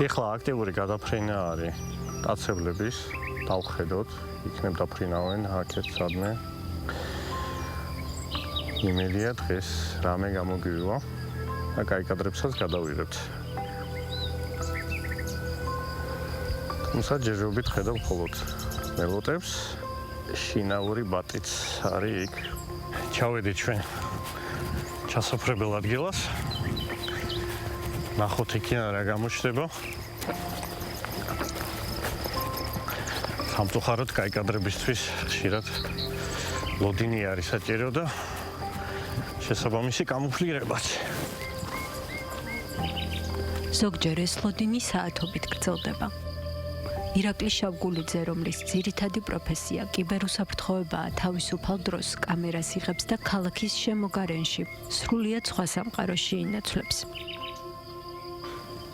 ეხლა აქტიური გადაფრენა არის კაცებლების, დავხედოთ, იქნებ დაფრინავენ აქეთ სადმე. იმედია დღეს რამე გამოგივივა და კაი კადრებსაც გადავიღებთ. თუმცა ჯერჯერობით ხედავ მხოლოდ მელოტებს, შინაური ბატიც არის იქ. ჩავედით ჩვენ ჩასაფრებელ ადგილას. ნახოთ იქიდან რა გამოჩნდება. სამწუხაროდ კაი კადრებისთვის ხშირად ლოდინი არის საჭირო და შესაბამისი კამუფლირებაც. ზოგჯერ ეს ლოდინი საათობით გრძელდება. ირაკლი შავგულიძე, რომლის ძირითადი პროფესია კიბერუსაფრთხოებაა, თავისუფალ დროს კამერას იღებს და ქალაქის შემოგარენში სრულიად სხვა სამყაროში ინაცვლებს.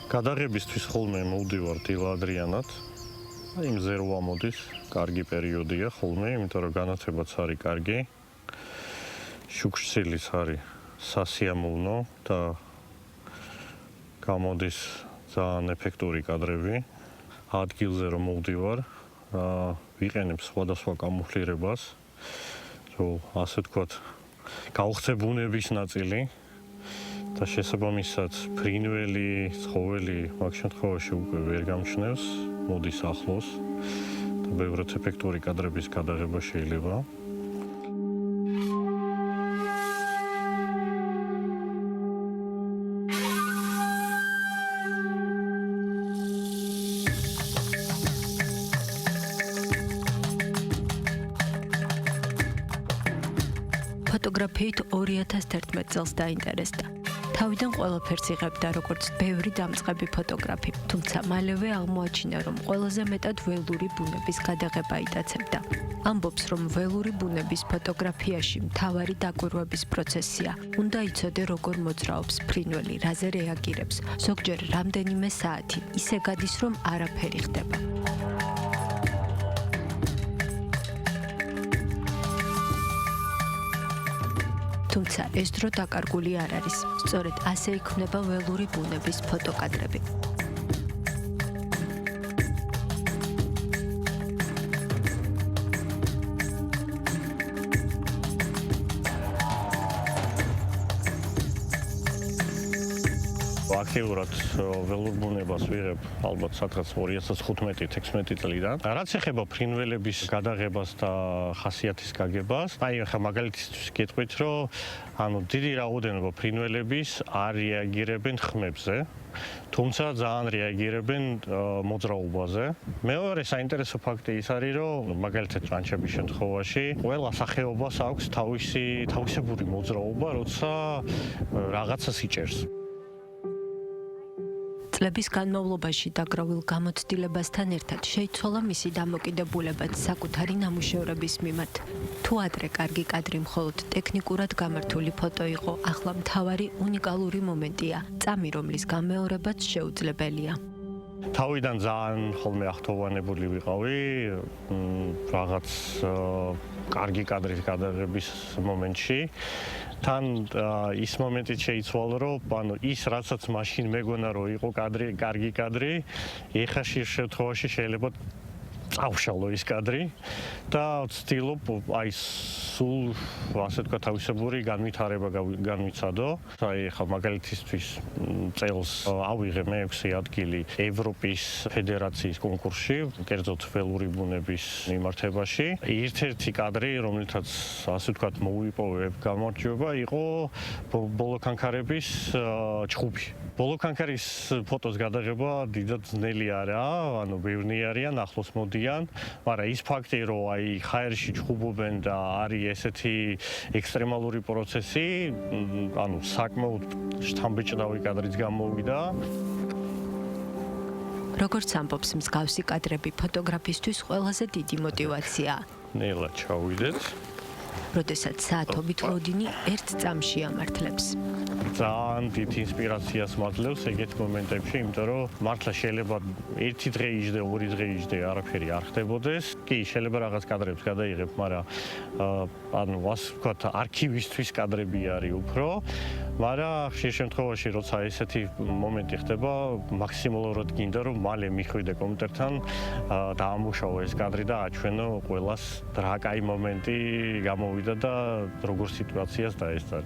გადაღებისთვის ხოლმე მოვდივარ დილადრიანად. იმ ზერვა მოდის, კარგი პერიოდია ხოლმე, იმიტომ რომ განათებაც არის კარგი. შუქშილიც არის სასიამოვნო და გამოდის ძალიან ეფექტური კადრები. ადგილზე რომ მოვდივარ, ვიყენებ სხვადასხვა კამუფლირებას, რომ ასე ვთქვათ, გავხსნე ბუნების ნაწილი და შესაბამისად ფრინველი, ცხოველი მაგ შემთხვევაში უკვე ვერ გამჩნევს, მოდის ახლოს და ბევრად ეფექტური კადრების გადაღება შეიძლება. ფოტოგრაფიით 2011 წელს დაინტერესდა. თავიდან ყველაფერს იღებდა როგორც ბევრი დამწყები ფოტოგრაფი, თუმცა მალევე აღმოაჩინა, რომ ყველაზე მეტად ველური ბუნების გადაღება იტაცებდა. ამბობს, რომ ველური ბუნების ფოტოგრაფიაში მთავარი დაკვირვების პროცესია. უნდა იცოდე, როგორ მოძრაობს ფრინველი, რაზე რეაგირებს. ზოგჯერ რამდენიმე საათი ისე გადის, რომ არაფერი ხდება. თუმცა ეს დრო დაკარგული არ არის. სწორედ ასე იქმნება ველური ბუნების ფოტოკადრები. აქტიურად ველურ ბუნებას ვიღებ ალბათ სადღაც 2015-16 წლიდან. რაც ეხება ფრინველების გადაღებას და ხასიათის გაგებას, აი ახლა მაგალითისთვის გეტყვით, რომ დიდი რაოდენობა ფრინველების არ რეაგირებენ ხმებზე, თუმცა ძალიან რეაგირებენ მოძრაობაზე. მეორე საინტერესო ფაქტი ის არის, რომ მაგალითად ჭანჭების შემთხვევაში ყველა სახეობას აქვს თავისებური მოძრაობა, როცა რაღაცას იჭერს. წლების განმავლობაში დაგროვილ გამოცდილებასთან ერთად შეიცვალა მისი დამოკიდებულებაც საკუთარი ნამუშევრების მიმართ. თუ ადრე კარგი კადრი მხოლოდ ტექნიკურად გამართული ფოტო იყო, ახლა მთავარი უნიკალური მომენტია, წამი რომლის გამეორებაც შეუძლებელია. თავიდან ძალიან ხოლმე ახთოვანებული ვიყავი რაღაც კარგი კადრის გადაღების მომენტში. თან ის მომენტიც შეიცვალა, რომ ის რაცაც მაშინ მეგონა რომ იყო კარგი კადრი, ეხლა შემთხვევაში შეიძლება წავშალო ის კადრი და ვცდილობ აი სულ ასე თქვა თავისებური განვითარება განვიცადო. აი ახლა მაგალითისთვის წელს ავიღე მე-6 ადგილი ევროპის ფედერაციის კონკურსში, კერძოდ ველური ბუნების მიმართებაში. ერთ-ერთი კადრი, რომელთაც ასე თქვა მოვიპოვებ გამარჯვება, იყო ბოლოკანქარების ჯგუფი. ბოლოკანქარის ფოტოს გადაღება დიდად ძნელი არაა, ბევრნი არიან, ახლოს მოდიან, მაგრამ ის ფაქტი, რომ აი ჰაერში ჯგუფობენ და არის ესეთი ექსტრემალური პროცესი, საკმაოდ შთამბეჭდავი კადრიც გამოვიდა. როგორც ამბობს, მსგავსი კადრები ფოტოგრაფისტვის ყველაზე დიდი მოტივაციაა. ნელა ჩავიდეთ. როდესაც საათობით ლოდინი ერთ წამში ამართლებს. ძალიან დიდ ინსპირაციას მაძლევს ეგეთ მომენტებში, იმიტომ რომ მართლა შეიძლება ერთი დღე იჯდე, ორი დღე იჯდე, არაფერი არ ხდებოდეს. კი, შეიძლება რაღაც კადრებს გადაიღებ, მაგრამ ასე ვთქვათ, არქივისტვის კადრები არის უფრო. მაგრამ ხშირ შემთხვევაში როცა ესეთი მომენტი ხდება, მაქსიმალურად გინდა რომ მალე მიხვიდე კომპიუტერთან, დაამუშავო ეს კადრი და აჩვენო ყველას რა კაი მომენტი გამოვიდა და როგორ სიტუაციას დაესწარ.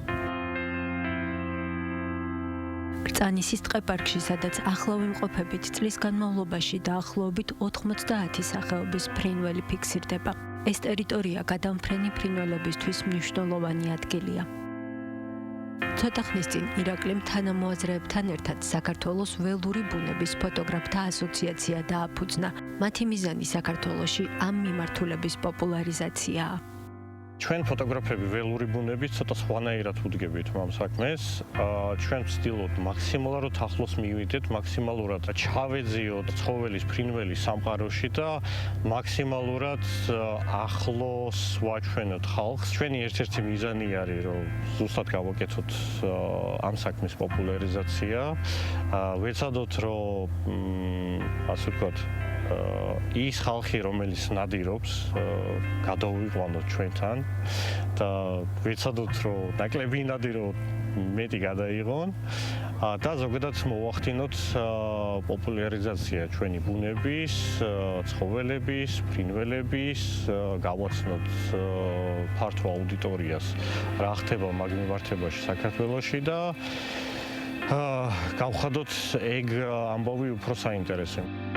ბრძანისის ტყეპარკში, სადაც ახლა ვიმყოფებით, წლის განმავლობაში დაახლოებით 90 სახეობის ფრინველი ფიქსირდება. ეს ტერიტორია გადამფრენი ფრინველებისთვის მნიშვნელოვანი ადგილია. ცოტა ხნის წინ ირაკლიმ თანამოაზრეებთან ერთად საქართველოს ველური ბუნების ფოტოგრაფთა ასოციაცია დააფუძნა. მათი მიზანი საქართველოში ამ მიმართულების პოპულარიზაციაა. ჩვენ ფოტოგრაფები ველური ბუნების ცოტა სხვანაირად ვუდგებით ამ საქმეს. ჩვენ ვცდილობთ მაქსიმალურად ახლოს მივიდეთ, მაქსიმალურად ჩავეძიოთ ცხოველის ფრინველის სამყაროში და მაქსიმალურად ახლოს ვაჩვენოთ ხალხს. ჩვენი ერთ-ერთი მიზანი არის, რომ ზუსტად გავაკეთოთ ამ საქმის პოპულარიზაცია. ვეცადოთ, რომ ასე ვთქვათ, ის ხალხი, რომელიც ნადირობს, გადავიყვანოთ ჩვენთან და ვეცადოთ, რომ ნაკლები ნადირობ, მეტი გადაიღონ და ზოგადად მოვახდინოთ პოპულარიზაცია ჩვენი ბუნების, ცხოველების, ფრინველების, გავაცნოთ ფართო აუდიტორიას რა ხდება მაგ მიმართებაში საქართველოში და გავხადოთ ეგ ამბავი უფრო საინტერესო.